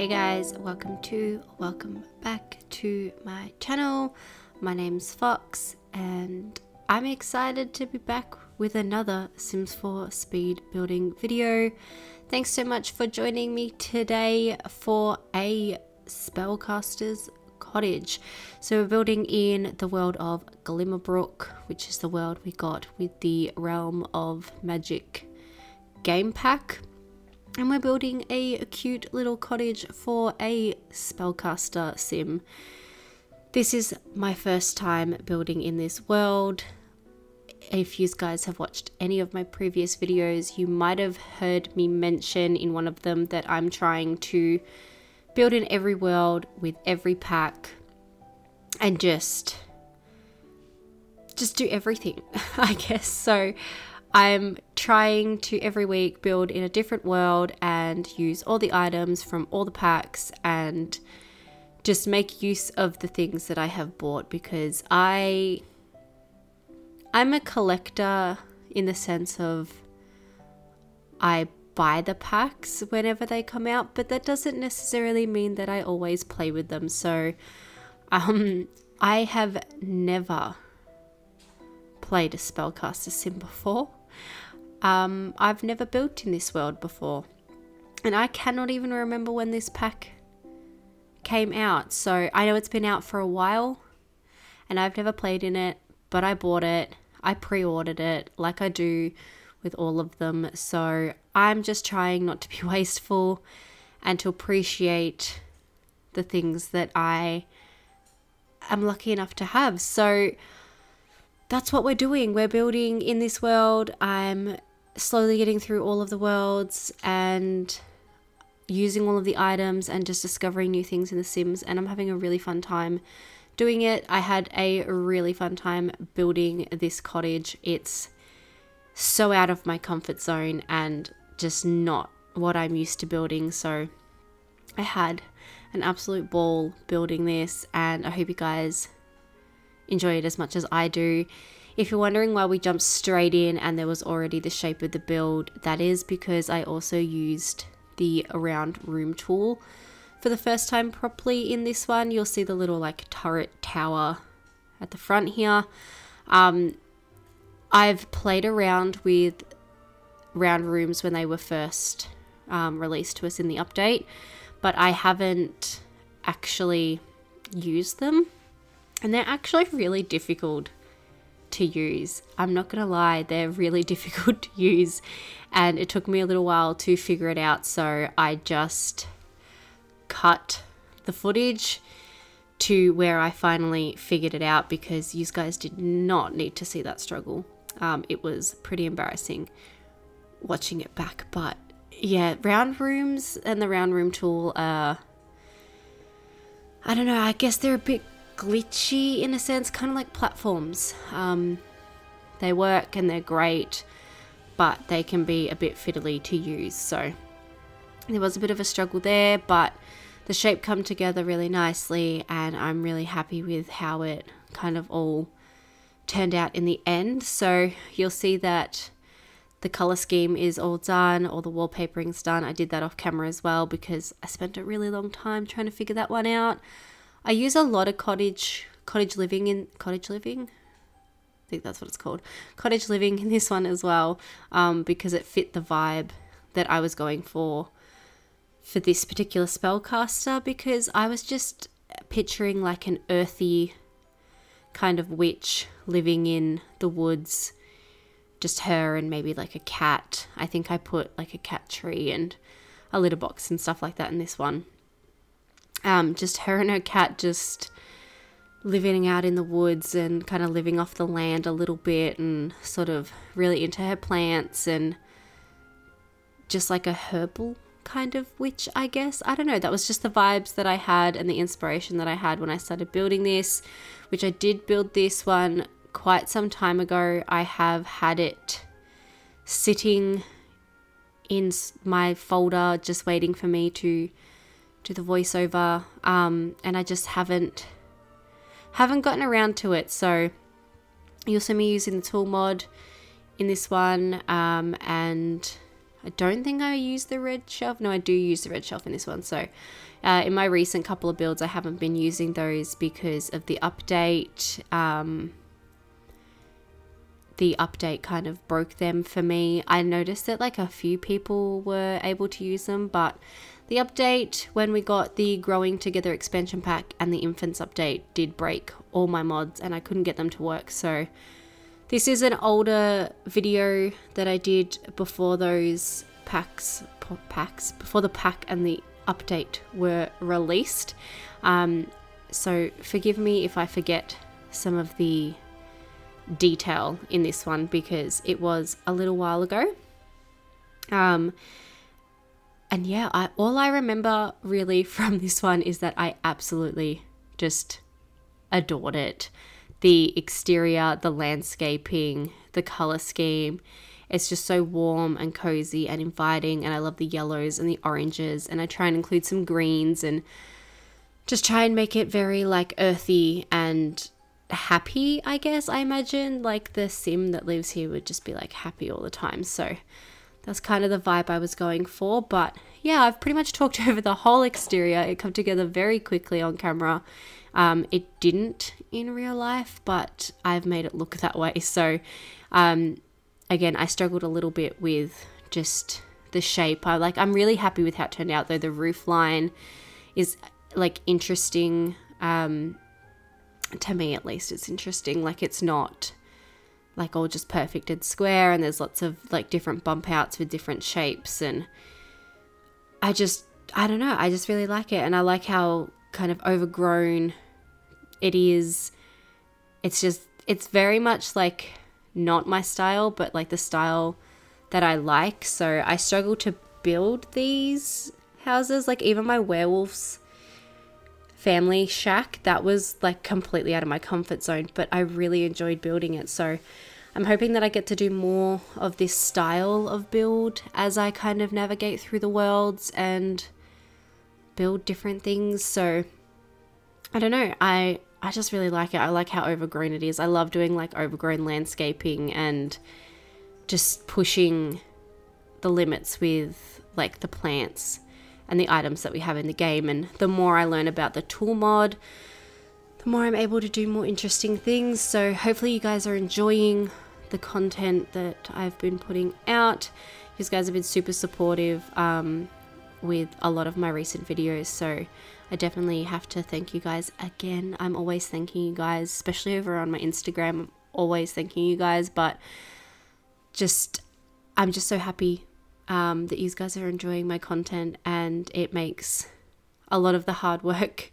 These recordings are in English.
Hey guys, welcome back to my channel. My name's Fox and I'm excited to be back with another Sims 4 speed building video. Thanks so much for joining me today for a Spellcasters cottage. So we're building in the world of Glimmerbrook, which is the world we got with the Realm of Magic game pack. And we're building a cute little cottage for a Spellcaster sim. This is my first time building in this world. If you guys have watched any of my previous videos, you might have heard me mention in one of them that I'm trying to build in every world with every pack and just do everything, I guess. So I'm trying to every week build in a different world and use all the items from all the packs and just make use of the things that I have bought, because I'm a collector in the sense of I buy the packs whenever they come out, but that doesn't necessarily mean that I always play with them. So I have never played a Spellcaster sim before. I've never built in this world before, and I cannot even remember when this pack came out. So I know it's been out for a while and I've never played in it, but I bought it, I pre-ordered it like I do with all of them. So I'm just trying not to be wasteful and to appreciate the things that I am lucky enough to have. So that's what we're doing. We're building in this world. I'm slowly getting through all of the worlds and using all of the items and just discovering new things in the Sims, and I'm having a really fun time doing it. I had a really fun time building this cottage. It's so out of my comfort zone and just not what I'm used to building. So I had an absolute ball building this, and I hope you guys enjoy it as much as I do. If you're wondering why we jumped straight in and there was already the shape of the build, that is because I also used the round room tool for the first time properly in this one. You'll see the little like turret tower at the front here. I've played around with round rooms when they were first released to us in the update, but I haven't actually used them. And they're actually really difficult to use. I'm not gonna lie, they're really difficult to use, and it took me a little while to figure it out. So I just cut the footage to where I finally figured it out, because you guys did not need to see that struggle. It was pretty embarrassing watching it back. But yeah, round rooms and the round room tool are, I don't know, I guess they're a bit glitchy in a sense, kind of like platforms. They work and they're great, but they can be a bit fiddly to use. So there was a bit of a struggle there, but the shape come together really nicely, and I'm really happy with how it kind of all turned out in the end. So you'll see that the color scheme is all done, all the wallpapering's done. I did that off camera as well because I spent a really long time trying to figure that one out. I use a lot of cottage living. I think that's what it's called. Cottage living in this one as well, because it fit the vibe that I was going for this particular Spellcaster, because I was just picturing like an earthy kind of witch living in the woods, just her and maybe like a cat. I think I put like a cat tree and a litter box and stuff like that in this one. Just her and her cat just living out in the woods and kind of living off the land a little bit, and sort of really into her plants, and just like a herbal kind of witch, I guess. I don't know, that was just the vibes that I had and the inspiration that I had when I started building this, which I did build this one quite some time ago. I have had it sitting in my folder just waiting for me to do the voiceover, and I just haven't gotten around to it. So you'll see me using the tool mod in this one, and I don't think I use the red shelf. No, I do use the red shelf in this one. So in my recent couple of builds, I haven't been using those because of the update. The update kind of broke them for me. I noticed that like a few people were able to use them, but the update when we got the Growing Together expansion pack and the Infants update did break all my mods and I couldn't get them to work. So this is an older video that I did before those before the pack and the update were released. So forgive me if I forget some of the detail in this one because it was a little while ago. And yeah, all I remember really from this one is that I absolutely just adored it. The exterior, the landscaping, the color scheme. It's just so warm and cozy and inviting, and I love the yellows and the oranges, and I try and include some greens and just try and make it very like earthy and happy, I guess. I imagine like the sim that lives here would just be like happy all the time. So that's kind of the vibe I was going for. But yeah, I've pretty much talked over the whole exterior. It came together very quickly on camera. It didn't in real life, but I've made it look that way. So again, I struggled a little bit with just the shape. I'm really happy with how it turned out, though. The roof line is like interesting. To me at least, it's interesting. Like it's not like all just perfect and square, and there's lots of like different bump outs with different shapes, and I don't know, I just really like it. And I like how kind of overgrown it is. It's very much like not my style, but like the style that I like. So I struggle to build these houses. Like even my werewolves family shack, that was like completely out of my comfort zone, but I really enjoyed building it. So I'm hoping that I get to do more of this style of build as I kind of navigate through the worlds and build different things. So I don't know, I just really like it. I like how overgrown it is. I love doing like overgrown landscaping and just pushing the limits with like the plants and the items that we have in the game. And the more I learn about the tool mod, the more I'm able to do more interesting things. So hopefully you guys are enjoying the content that I've been putting out. You guys have been super supportive with a lot of my recent videos. So I definitely have to thank you guys again. I'm always thanking you guys, especially over on my Instagram. I'm always thanking you guys, but I'm just so happy that you guys are enjoying my content, and it makes a lot of the hard work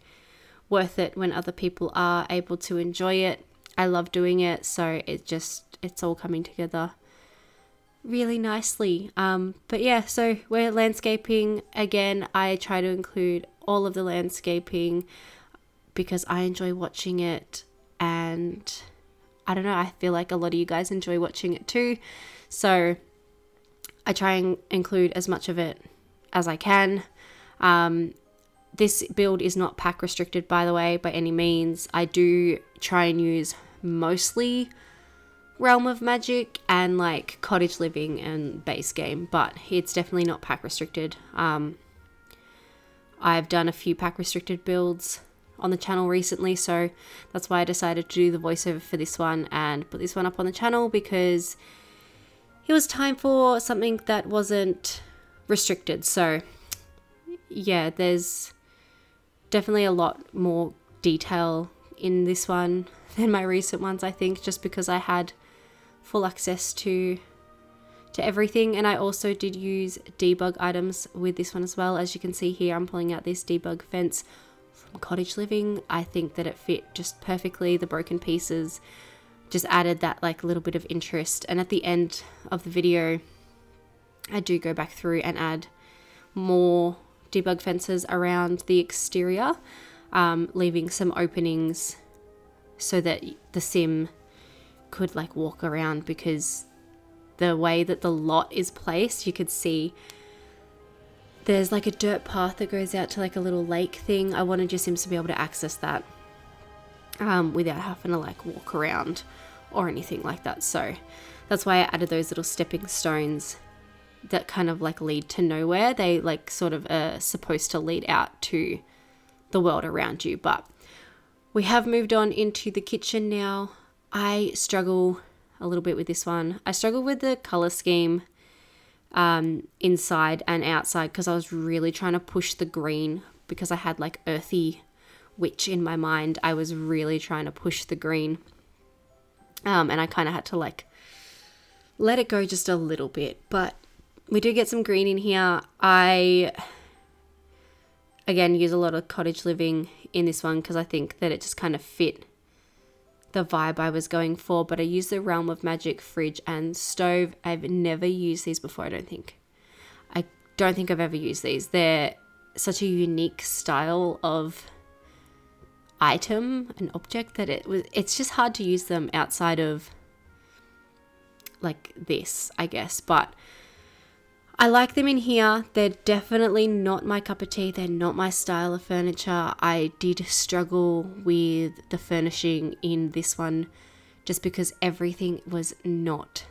worth it when other people are able to enjoy it. I love doing it, so it's all coming together really nicely. But yeah, so we're landscaping again. I try to include all of the landscaping because I enjoy watching it, and I don't know, I feel like a lot of you guys enjoy watching it too. So I try and include as much of it as I can. This build is not pack restricted, by the way, by any means. I do try and use mostly Realm of Magic and like Cottage Living and base game, but it's definitely not pack restricted. I've done a few pack restricted builds on the channel recently, so that's why I decided to do the voiceover for this one and put this one up on the channel, because it was time for something that wasn't restricted. So yeah, there's definitely a lot more detail in this one than my recent ones, I think, just because I had full access to everything. And I also did use debug items with this one as well. As you can see here, I'm pulling out this debug fence from Cottage Living. I think that it fit just perfectly. The broken pieces just added that like little bit of interest. And at the end of the video, I do go back through and add more debug fences around the exterior, leaving some openings so that the sim could like walk around, because the way that the lot is placed, you could see there's like a dirt path that goes out to like a little lake thing. I wanted your sims to be able to access that without having to like walk around or anything like that. So that's why I added those little stepping stones that kind of like lead to nowhere. They like sort of are supposed to lead out to the world around you. But we have moved on into the kitchen now. I struggle a little bit with this one. I struggle with the color scheme inside and outside because I was really trying to push the green because I had like earthy witch in my mind. I was really trying to push the green, and I kind of had to like let it go just a little bit. But we do get some green in here. I again use a lot of cottage living in this one because I think that it just kind of fit the vibe I was going for. But I use the Realm of Magic fridge and stove. I've never used these before, I don't think. I don't think I've ever used these. They're such a unique style of item, an object, that it's just hard to use them outside of like this, I guess. But I like them in here. They're definitely not my cup of tea. They're not my style of furniture. I did struggle with the furnishing in this one just because everything was not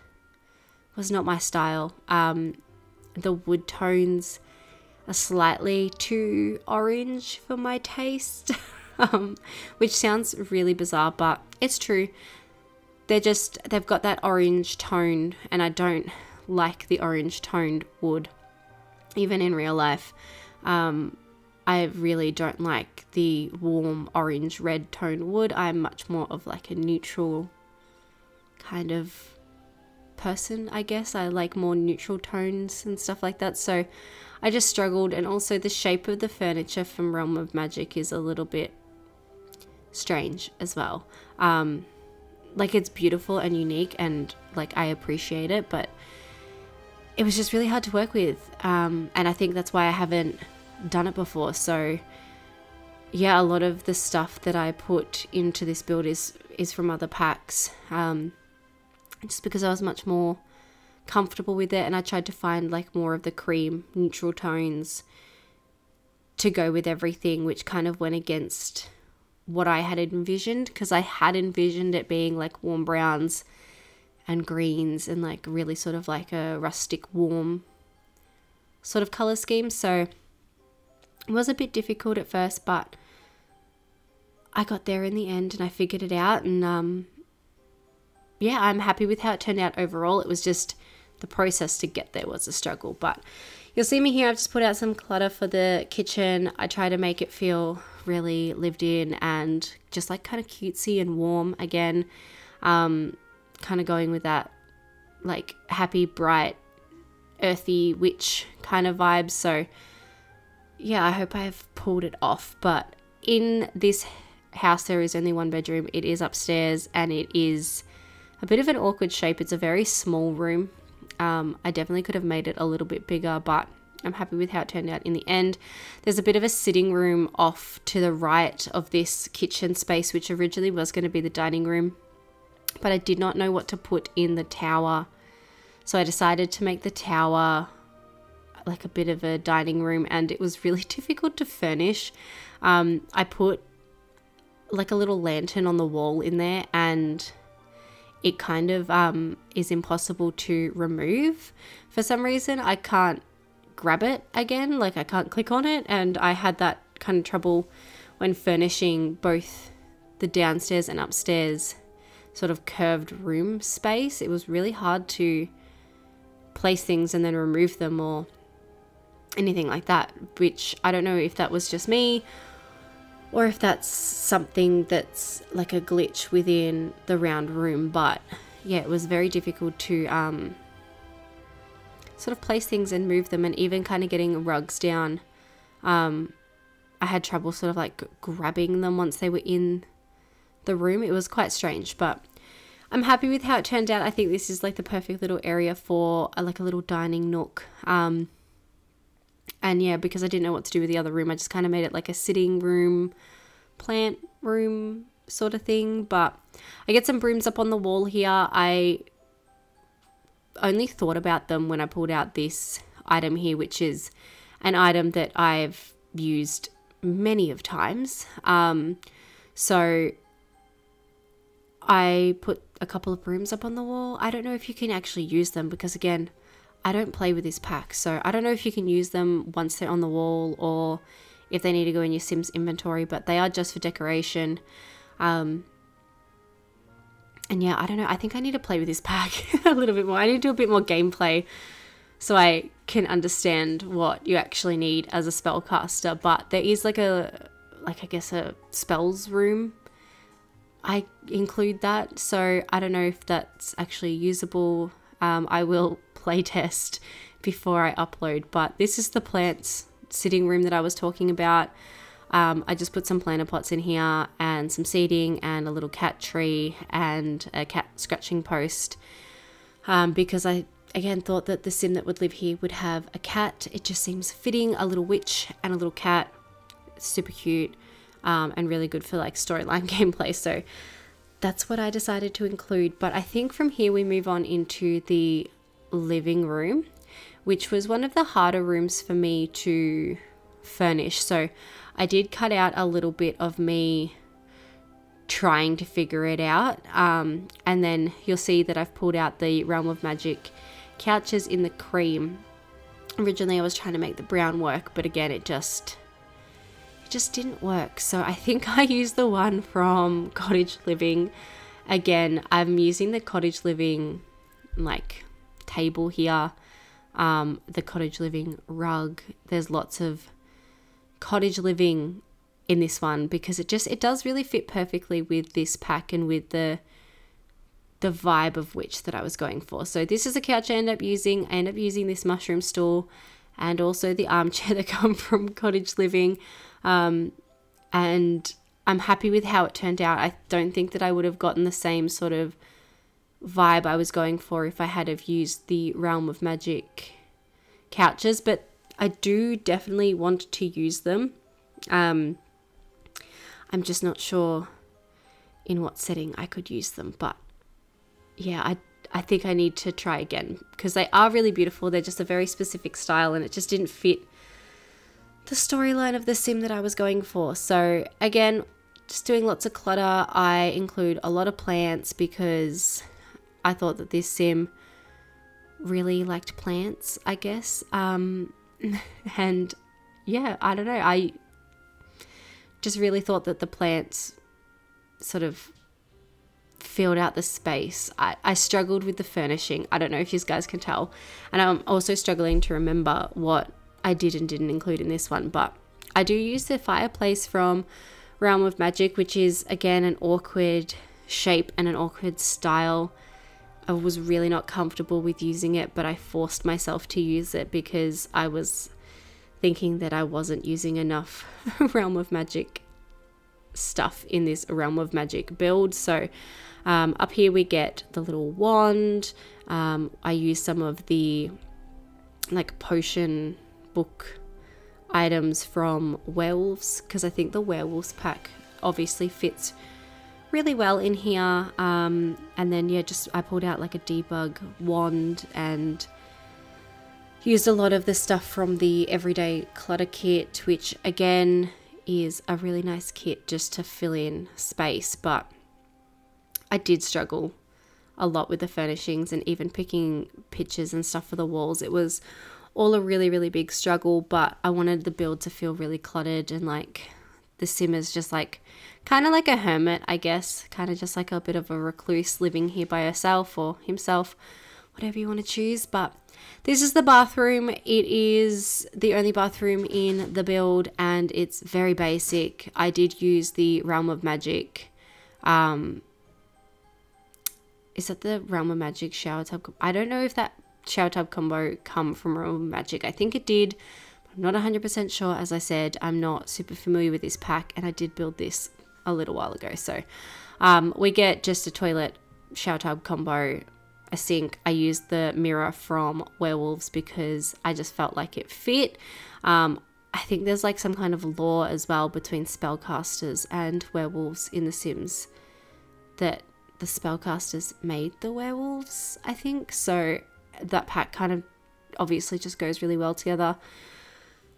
my style. The wood tones are slightly too orange for my taste, which sounds really bizarre, but it's true. They've got that orange tone, and I don't like the orange toned wood even in real life. I really don't like the warm orange red toned wood. I'm much more of like a neutral kind of person, I guess. I like more neutral tones and stuff like that, so I just struggled. And also the shape of the furniture from Realm of Magic is a little bit strange as well. Like, it's beautiful and unique and like I appreciate it, but it was just really hard to work with, and I think that's why I haven't done it before. So yeah, a lot of the stuff that I put into this build is from other packs, just because I was much more comfortable with it, and I tried to find like more of the cream neutral tones to go with everything, which kind of went against what I had envisioned, because I had envisioned it being like warm browns and greens and like really sort of like a rustic warm sort of color scheme. So it was a bit difficult at first, but I got there in the end and I figured it out. And yeah, I'm happy with how it turned out overall. It was just the process to get there was a struggle. But you'll see me here, I've just put out some clutter for the kitchen. I try to make it feel really lived in and just like kind of cutesy and warm again. Kind of going with that like happy, bright, earthy witch kind of vibe. So yeah, I hope I've pulled it off. But in this house there is only one bedroom. It is upstairs and it is a bit of an awkward shape. It's a very small room. I definitely could have made it a little bit bigger, but I'm happy with how it turned out in the end. There's a bit of a sitting room off to the right of this kitchen space, which originally was going to be the dining room, but I did not know what to put in the tower. So I decided to make the tower like a bit of a dining room, and it was really difficult to furnish. I put like a little lantern on the wall in there, and it kind of is impossible to remove. For some reason, I can't grab it again, like I can't click on it, and I had that kind of trouble when furnishing both the downstairs and upstairs sort of curved room space. It was really hard to place things and then remove them or anything like that, which I don't know if that was just me or if that's something that's like a glitch within the round room. But yeah, it was very difficult to sort of place things and move them, and even kind of getting rugs down. I had trouble sort of like grabbing them once they were in the room. It was quite strange, but I'm happy with how it turned out. I think this is like the perfect little area for like a little dining nook. And yeah, because I didn't know what to do with the other room, I just kind of made it like a sitting room, plant room sort of thing. But I get some brooms up on the wall here. I only thought about them when I pulled out this item here, which is an item that I've used many of times. So I put a couple of brooms up on the wall. I don't know if you can actually use them because, again, I don't play with this pack, so I don't know if you can use them once they're on the wall or if they need to go in your Sims inventory, but they are just for decoration. And yeah, I don't know. I think I need to play with this pack a little bit more. I need to do a bit more gameplay so I can understand what you actually need as a spellcaster. But there is like I guess a spells room. I include that, so I don't know if that's actually usable. I will play test before I upload, but this is the plants sitting room that I was talking about. I just put some planter pots in here and some seeding and a little cat tree and a cat scratching post, because I again thought that the sim that would live here would have a cat. It just seems fitting, a little witch and a little cat. It's super cute, and really good for like storyline gameplay, so that's what I decided to include. But I think from here we move on into the living room, which was one of the harder rooms for me to furnish. So I did cut out a little bit of me trying to figure it out, and then you'll see that I've pulled out the Realm of Magic couches in the cream. Originally I was trying to make the brown work, but again it just didn't work. So I think I used the one from Cottage Living. Again, I'm using the Cottage Living like table here, the Cottage Living rug. There's lots of Cottage Living in this one because it does really fit perfectly with this pack and with the vibe of witch that I was going for. So this is a couch I end up using. I end up using this mushroom stool and also the armchair that come from Cottage Living. And I'm happy with how it turned out. I don't think that I would have gotten the same sort of vibe I was going for if I had have used the Realm of Magic couches, but I do definitely want to use them. I'm just not sure in what setting I could use them, but yeah, I think I need to try again because they are really beautiful. They're just a very specific style and it just didn't fit the storyline of the sim that I was going for. So again, just doing lots of clutter. I include a lot of plants because I thought that this sim really liked plants, I guess. And yeah, I don't know. I just really thought that the plants sort of filled out the space. I struggled with the furnishing. I don't know if you guys can tell. And I'm also struggling to remember what I did and didn't include in this one, but I do use the fireplace from Realm of Magic, which is again an awkward shape and an awkward style. I was really not comfortable with using it, but I forced myself to use it because I was thinking that I wasn't using enough Realm of Magic stuff in this Realm of Magic build. So up here we get the little wand. I use some of the like potion book items from Werewolves because I think the Werewolves pack obviously fits really well in here. And then yeah, just I pulled out like a debug wand and used a lot of the stuff from the Everyday Clutter kit, which again is a really nice kit just to fill in space, but I did struggle a lot with the furnishings and even picking pictures and stuff for the walls. It was all a really, really big struggle, but I wanted the build to feel really cluttered and like the sim is just like kind of like a hermit, I guess, kind of just like a bit of a recluse living here by herself or himself, whatever you want to choose. But this is the bathroom. It is the only bathroom in the build and it's very basic. I did use the Realm of Magic. Is that the Realm of Magic shower tub? I don't know if that shower tub combo come from Realm of Magic. I think it did. I'm not 100% sure. As I said, I'm not super familiar with this pack and I did build this a little while ago. So we get just a toilet shower tub combo, a sink. I used the mirror from Werewolves because I just felt like it fit. I think there's like some kind of lore as well between spellcasters and werewolves in The Sims, that the spellcasters made the werewolves, I think. So that pack kind of obviously just goes really well together.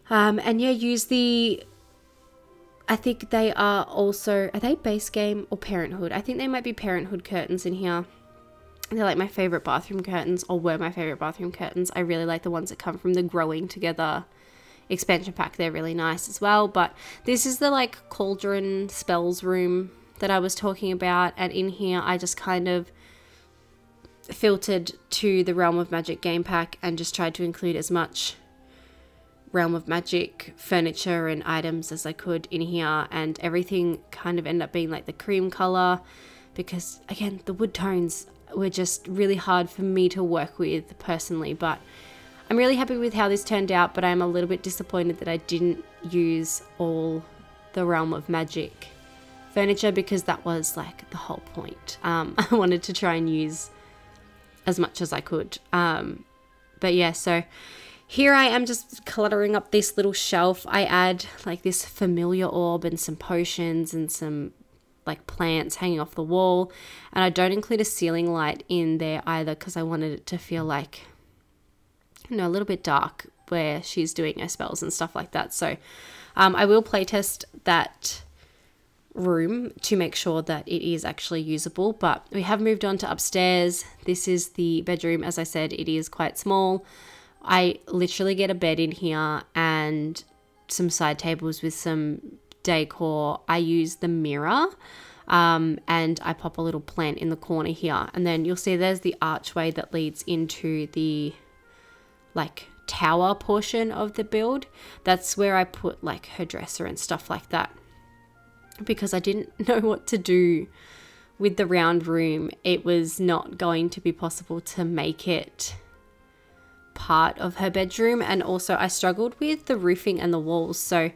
And yeah, use the, I think they are also, are they base game or Parenthood? I think they might be Parenthood curtains in here. They're like my favorite bathroom curtains, or were my favorite bathroom curtains. I really like the ones that come from the Growing Together expansion pack. They're really nice as well. But this is the like cauldron spells room that I was talking about, and in here I just kind of filtered to the Realm of Magic game pack and just tried to include as much Realm of Magic furniture and items as I could in here, and everything kind of ended up being like the cream color, because again the wood tones were just really hard for me to work with personally. But I'm really happy with how this turned out, but I'm a little bit disappointed that I didn't use all the Realm of Magic furniture, because that was like the whole point. I wanted to try and use as much as I could. But yeah, so here I am just cluttering up this little shelf. I add like this familiar orb and some potions and some like plants hanging off the wall, and I don't include a ceiling light in there either, because I wanted it to feel like, you know, a little bit dark where she's doing her spells and stuff like that. So I will playtest that room to make sure that it is actually usable. But we have moved on to upstairs. This is the bedroom. As I said, it is quite small. I literally get a bed in here and some side tables with some decor. I use the mirror and I pop a little plant in the corner here, and then you'll see there's the archway that leads into the like tower portion of the build. That's where I put like her dresser and stuff like that, because I didn't know what to do with the round room. It was not going to be possible to make it part of her bedroom, and also I struggled with the roofing and the walls. So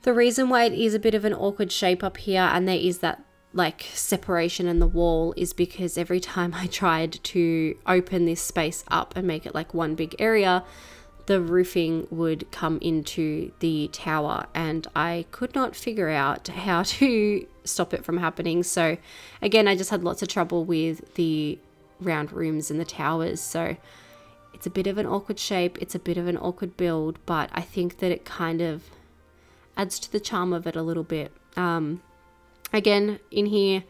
the reason why it is a bit of an awkward shape up here and there is that like separation in the wall is because every time I tried to open this space up and make it like one big area, the roofing would come into the tower, and I could not figure out how to stop it from happening. So again, I just had lots of trouble with the round rooms and the towers. So it's a bit of an awkward shape, it's a bit of an awkward build, but I think that it kind of adds to the charm of it a little bit. Again, in here,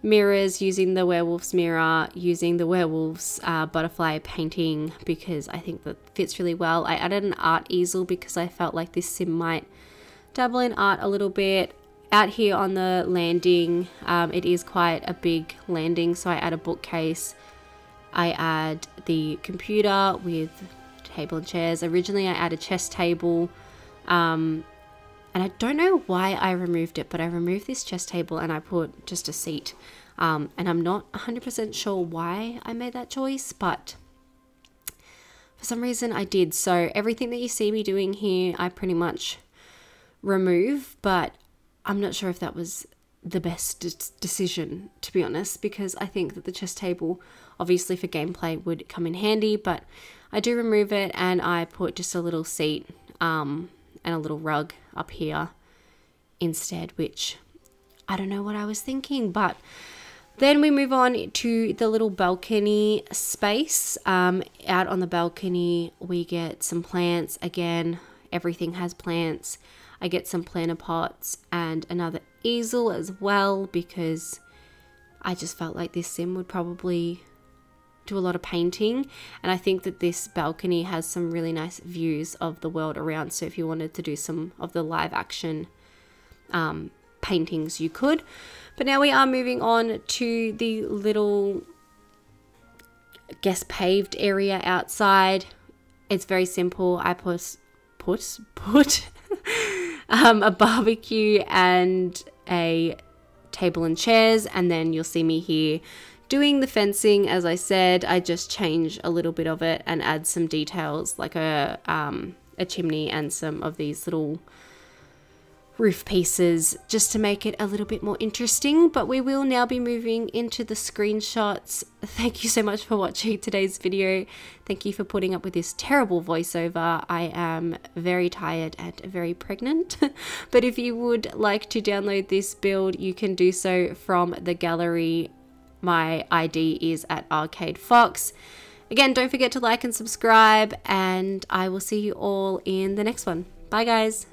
mirrors, using the werewolf's mirror, using the werewolf's butterfly painting, because I think that fits really well. I added an art easel because I felt like this sim might dabble in art a little bit. Out here on the landing, it is quite a big landing, so I add a bookcase. I add the computer with table and chairs. Originally I added a chess table, and I don't know why I removed it, but I removed this chess table and I put just a seat. And I'm not 100% sure why I made that choice, but for some reason I did. So everything that you see me doing here, I pretty much remove, but I'm not sure if that was the best decision, to be honest, because I think that the chess table, obviously for gameplay, would come in handy, but I do remove it and I put just a little seat and a little rug up here instead, which I don't know what I was thinking. But then we move on to the little balcony space. Out on the balcony we get some plants. Again, everything has plants. I get some planter pots and another easel as well, because I just felt like this sim would probably do a lot of painting, and I think that this balcony has some really nice views of the world around, so if you wanted to do some of the live action paintings you could. But now we are moving on to the little, I guess, paved area outside. It's very simple. I put a barbecue and a table and chairs, and then you'll see me here doing the fencing. As I said, I just change a little bit of it and add some details like a chimney and some of these little roof pieces just to make it a little bit more interesting. But we will now be moving into the screenshots. Thank you so much for watching today's video. Thank you for putting up with this terrible voiceover. I am very tired and very pregnant. But if you would like to download this build, you can do so from the gallery. My ID is at arcadefox. Again, don't forget to like and subscribe, and I will see you all in the next one. Bye guys.